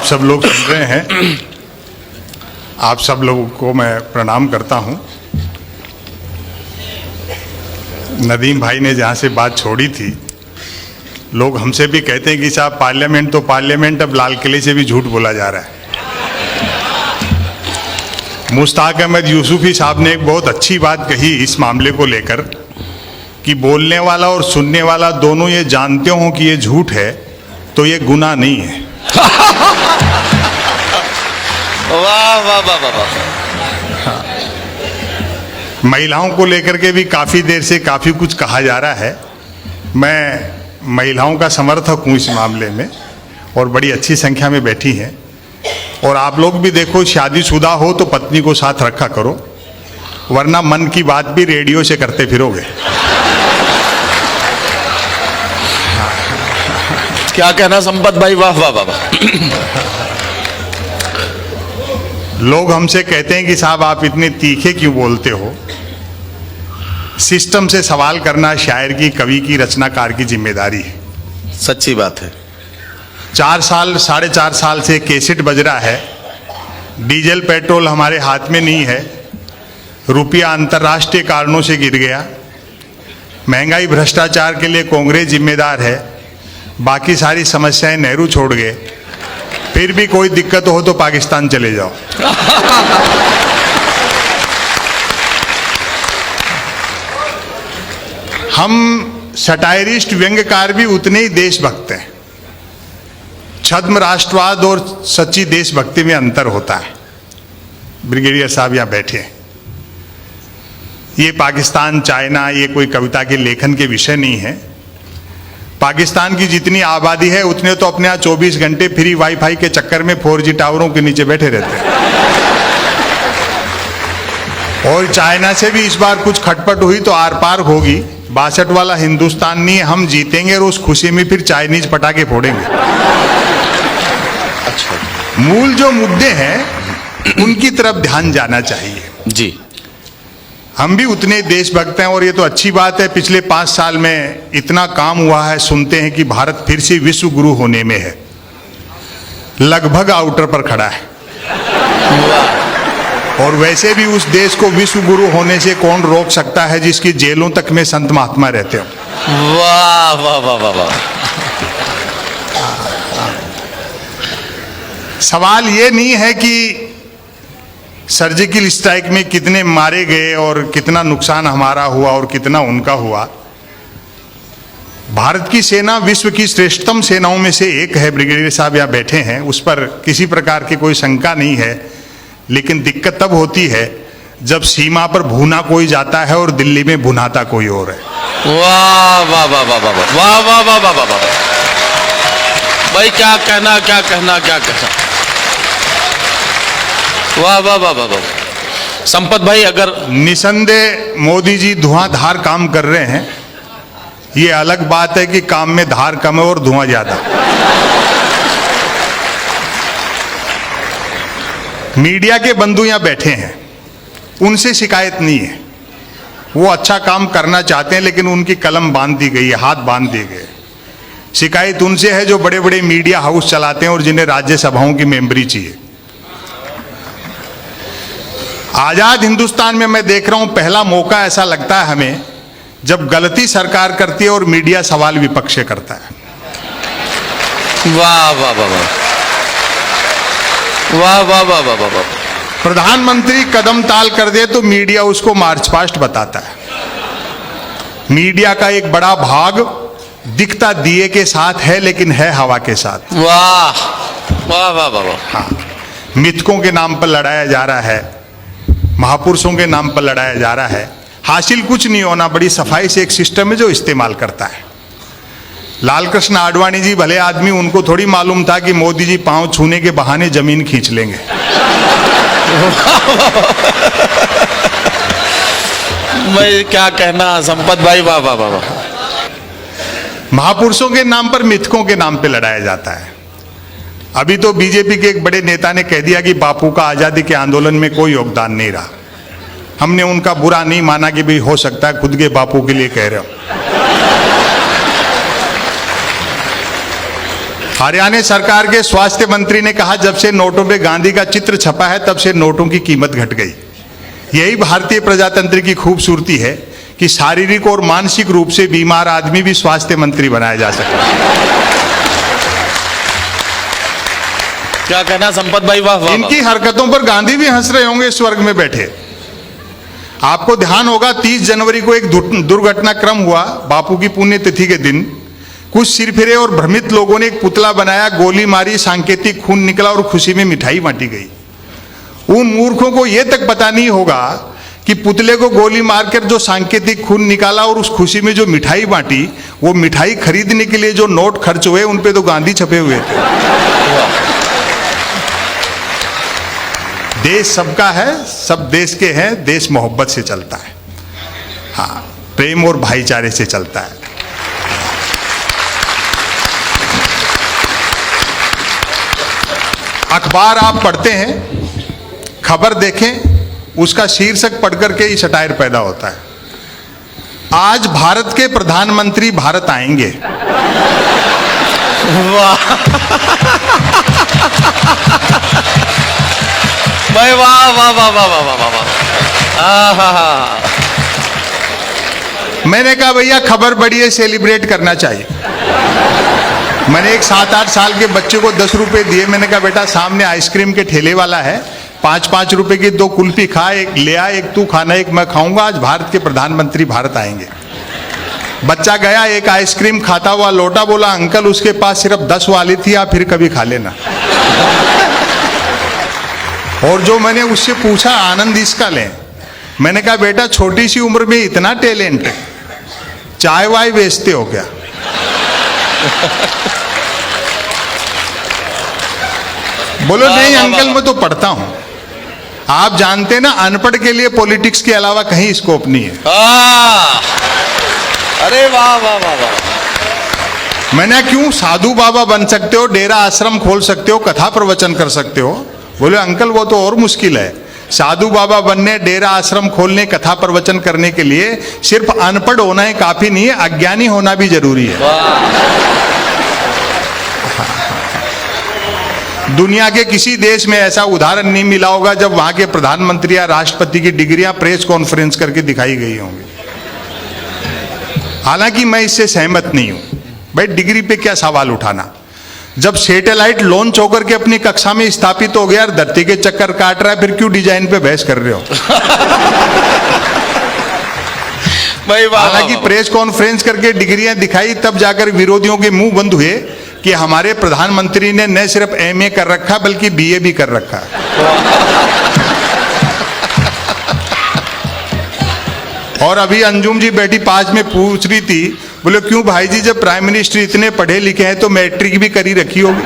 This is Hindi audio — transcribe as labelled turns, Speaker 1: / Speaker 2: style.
Speaker 1: सब लोग सुन रहे हैं, आप सब लोगों को मैं प्रणाम करता हूं। नदीम भाई ने जहां से बात छोड़ी थी, लोग हमसे भी कहते हैं कि साहब पार्लियामेंट तो पार्लियामेंट, अब लाल किले से भी झूठ बोला जा रहा है। मुश्ताक अहमद यूसुफी साहब ने एक बहुत अच्छी बात कही इस मामले को लेकर कि बोलने वाला और सुनने वाला दोनों ये जानते हो कि ये झूठ है तो ये गुनाह नहीं है।
Speaker 2: वाह वाह वाह वाह।
Speaker 1: महिलाओं को लेकर के भी काफ़ी देर से काफ़ी कुछ कहा जा रहा है। मैं महिलाओं का समर्थक हूँ इस मामले में, और बड़ी अच्छी संख्या में बैठी हैं। और आप लोग भी देखो, शादीशुदा हो तो पत्नी को साथ रखा करो, वरना मन की बात भी रेडियो से करते फिरोगे।
Speaker 2: क्या कहना संपत भाई, वाह वाह वाह।
Speaker 1: लोग हमसे कहते हैं कि साहब आप इतने तीखे क्यों बोलते हो। सिस्टम से सवाल करना शायर की, कवि की, रचनाकार की जिम्मेदारी है।
Speaker 2: सच्ची बात है।
Speaker 1: 4 साल 4.5 साल से कैसेट बज रहा है, डीजल पेट्रोल हमारे हाथ में नहीं है, रुपया अंतर्राष्ट्रीय कारणों से गिर गया, महंगाई भ्रष्टाचार के लिए कांग्रेस जिम्मेदार है, बाकी सारी समस्याएं नेहरू छोड़ गए, फिर भी कोई दिक्कत हो तो पाकिस्तान चले जाओ। हम सटायरिस्ट व्यंग्यकार भी उतने ही देशभक्त हैं। छद्म राष्ट्रवाद और सच्ची देशभक्ति में अंतर होता है। ब्रिगेडियर साहब यहाँ बैठे हैं। ये पाकिस्तान, चाइना, ये कोई कविता के लेखन के विषय नहीं है। पाकिस्तान की जितनी आबादी है उतने तो अपने यहाँ 24 घंटे फ्री वाईफाई के चक्कर में 4G टावरों के नीचे बैठे रहते हैं। और चाइना से भी इस बार कुछ खटपट हुई तो आर पार होगी। 62 वाला हिंदुस्तान नहीं है, हम जीतेंगे और उस खुशी में फिर चाइनीज पटाखे फोड़ेंगे।
Speaker 2: अच्छा,
Speaker 1: मूल जो मुद्दे हैं उनकी तरफ ध्यान जाना चाहिए
Speaker 2: जी।
Speaker 1: हम भी उतने देशभक्त हैं, और ये तो अच्छी बात है। पिछले 5 साल में इतना काम हुआ है, सुनते हैं कि भारत फिर से विश्व गुरु होने में है, लगभग आउटर पर खड़ा है। और वैसे भी उस देश को विश्व गुरु होने से कौन रोक सकता है जिसकी जेलों तक में संत महात्मा रहते हो।
Speaker 2: वाह वाह वाह वाह वाह।
Speaker 1: सवाल ये नहीं है कि सर्जिकल स्ट्राइक में कितने मारे गए और कितना नुकसान हमारा हुआ और कितना उनका हुआ। भारत की सेना विश्व की श्रेष्ठतम सेनाओं में से एक है। ब्रिगेडियर साहब यहाँ बैठे हैं, उस पर किसी प्रकार की कोई शंका नहीं है। लेकिन दिक्कत तब होती है जब सीमा पर भूना कोई जाता है और दिल्ली में भुनाता कोई और है।
Speaker 2: वाह वाह वाह वाह वाह वाह वाह वाह वाह वाह वाह। भाई क्या कहना, क्या कहना, क्या कहना। वाह वाह वाह वाह वाह। संपत भाई, अगर
Speaker 1: निसंदेह मोदी जी धुआंधार काम कर रहे हैं। ये अलग बात है कि काम में धार कम है और धुआं ज्यादा। मीडिया के बंधु यहां बैठे हैं, उनसे शिकायत नहीं है। वो अच्छा काम करना चाहते हैं, लेकिन उनकी कलम बांध दी गई है, हाथ बांध दिए गए। शिकायत उनसे है जो बड़े बड़े मीडिया हाउस चलाते हैं और जिन्हें राज्यसभाओं की मेंबरी चाहिए। आजाद हिंदुस्तान में मैं देख रहा हूं, पहला मौका ऐसा लगता है हमें जब गलती सरकार करती है और मीडिया सवाल विपक्ष से करता है।
Speaker 2: वाह वाह वाह वाह वाह वाह वाह वाह वाह वाह।
Speaker 1: प्रधानमंत्री कदम ताल कर दे तो मीडिया उसको मार्च पास्ट बताता है। मीडिया का एक बड़ा भाग दिखता दिए के साथ है, लेकिन है हवा के साथ।
Speaker 2: वाह वाह वाह वाह वाह।
Speaker 1: हाँ, मिथकों के नाम पर लड़ाया जा रहा है, महापुरुषों के नाम पर लड़ाया जा रहा है। हासिल कुछ नहीं होना। बड़ी सफाई से एक सिस्टम है जो इस्तेमाल करता है। लाल कृष्ण आडवाणी जी भले आदमी, उनको थोड़ी मालूम था कि मोदी जी पांव छूने के बहाने जमीन खींच लेंगे।
Speaker 2: मैं क्या कहना संपत भाई, वाह वाह वाह वाह।
Speaker 1: महापुरुषों के नाम पर, मिथकों के नाम पे लड़ाया जाता है। अभी तो बीजेपी के एक बड़े नेता ने कह दिया कि बापू का आजादी के आंदोलन में कोई योगदान नहीं रहा। हमने उनका बुरा नहीं माना कि भाई हो सकता है खुद के बापू के लिए कह रहे हो। हरियाणा सरकार के स्वास्थ्य मंत्री ने कहा, जब से नोटों पे गांधी का चित्र छपा है तब से नोटों की कीमत घट गई। यही भारतीय प्रजातंत्र की खूबसूरती है कि शारीरिक और मानसिक रूप से बीमार आदमी भी स्वास्थ्य मंत्री बनाया जा सकता है।
Speaker 2: क्या कहना संपत भाई, वाह वाह।
Speaker 1: इनकी हरकतों पर गांधी भी हंस रहे होंगे स्वर्ग में बैठे। आपको ध्यान होगा 30 जनवरी को एक दुर्घटनाक्रम हुआ बापू की पुण्यतिथि के दिन। कुछ सिरफिरे और भ्रमित लोगों ने एक पुतला बनाया, गोली मारी, सांकेतिक खून निकला और खुशी में मिठाई बांटी गई। उन मूर्खों को यह तक पता नहीं होगा कि पुतले को गोली मारकर जो सांकेतिक खून निकाला और उस खुशी में जो मिठाई बांटी, वो मिठाई खरीदने के लिए जो नोट खर्च हुए उन पे तो गांधी छपे हुए थे। देश सबका है, सब देश के हैं, देश मोहब्बत से चलता है, हाँ, प्रेम और भाईचारे से चलता है। अखबार आप पढ़ते हैं, खबर देखें, उसका शीर्षक पढ़कर के ही सटायर पैदा होता है। आज भारत के प्रधानमंत्री भारत आएंगे।
Speaker 2: वाह भाई, वाह वाह वाह वाह वाह वाह वाह।
Speaker 1: मैंने कहा भैया खबर बड़ी है, सेलिब्रेट करना चाहिए। मैंने एक 7-8 साल के बच्चे को 10 रुपए दिए। मैंने कहा बेटा सामने आइसक्रीम के ठेले वाला है, 5-5 रुपए की 2 कुल्फी खा, एक ले आ, एक तू खाना, एक मैं खाऊंगा। आज भारत के प्रधानमंत्री भारत आएंगे। बच्चा गया, एक आइसक्रीम खाता हुआ लौटा, बोला अंकल उसके पास सिर्फ 10 वाली थी, आप फिर कभी खा लेना। और जो मैंने उससे पूछा आनंद इसका लें, मैंने कहा बेटा छोटी सी उम्र में इतना टैलेंट, चाय वाय बेचते हो क्या? बोलो नहीं अंकल मैं तो पढ़ता हूं। आप जानते ना अनपढ़ के लिए पॉलिटिक्स के अलावा कहीं स्कोप नहीं है।
Speaker 2: अरे वाह वाह वाह वाह।
Speaker 1: मैंने क्यों, साधु बाबा बन सकते हो, डेरा आश्रम खोल सकते हो, कथा प्रवचन कर सकते हो। बोले अंकल वो तो और मुश्किल है। साधु बाबा बनने, डेरा आश्रम खोलने, कथा प्रवचन करने के लिए सिर्फ अनपढ़ होना ही काफी नहीं है, अज्ञानी होना भी जरूरी है। दुनिया के किसी देश में ऐसा उदाहरण नहीं मिला होगा जब वहां के प्रधानमंत्री या राष्ट्रपति की डिग्रियां प्रेस कॉन्फ्रेंस करके दिखाई गई होंगी। हालांकि मैं इससे सहमत नहीं हूं। भाई डिग्री पे क्या सवाल उठाना, जब सैटेलाइट लॉन्च होकर के अपनी कक्षा में स्थापित हो गया, धरती के चक्कर काट रहा है, फिर क्यों डिजाइन पे बहस कर रहे हो? हालांकि प्रेस कॉन्फ्रेंस करके डिग्रियां दिखाई, तब जाकर विरोधियों के मुंह बंद हुए कि हमारे प्रधानमंत्री ने न सिर्फ एमए कर रखा बल्कि बीए भी कर रखा। और अभी अंजुम जी बैठी पास में पूछ रही थी, बोले क्यों भाई जी जब प्राइम मिनिस्टर इतने पढ़े लिखे हैं तो मैट्रिक भी करी रखी होगी।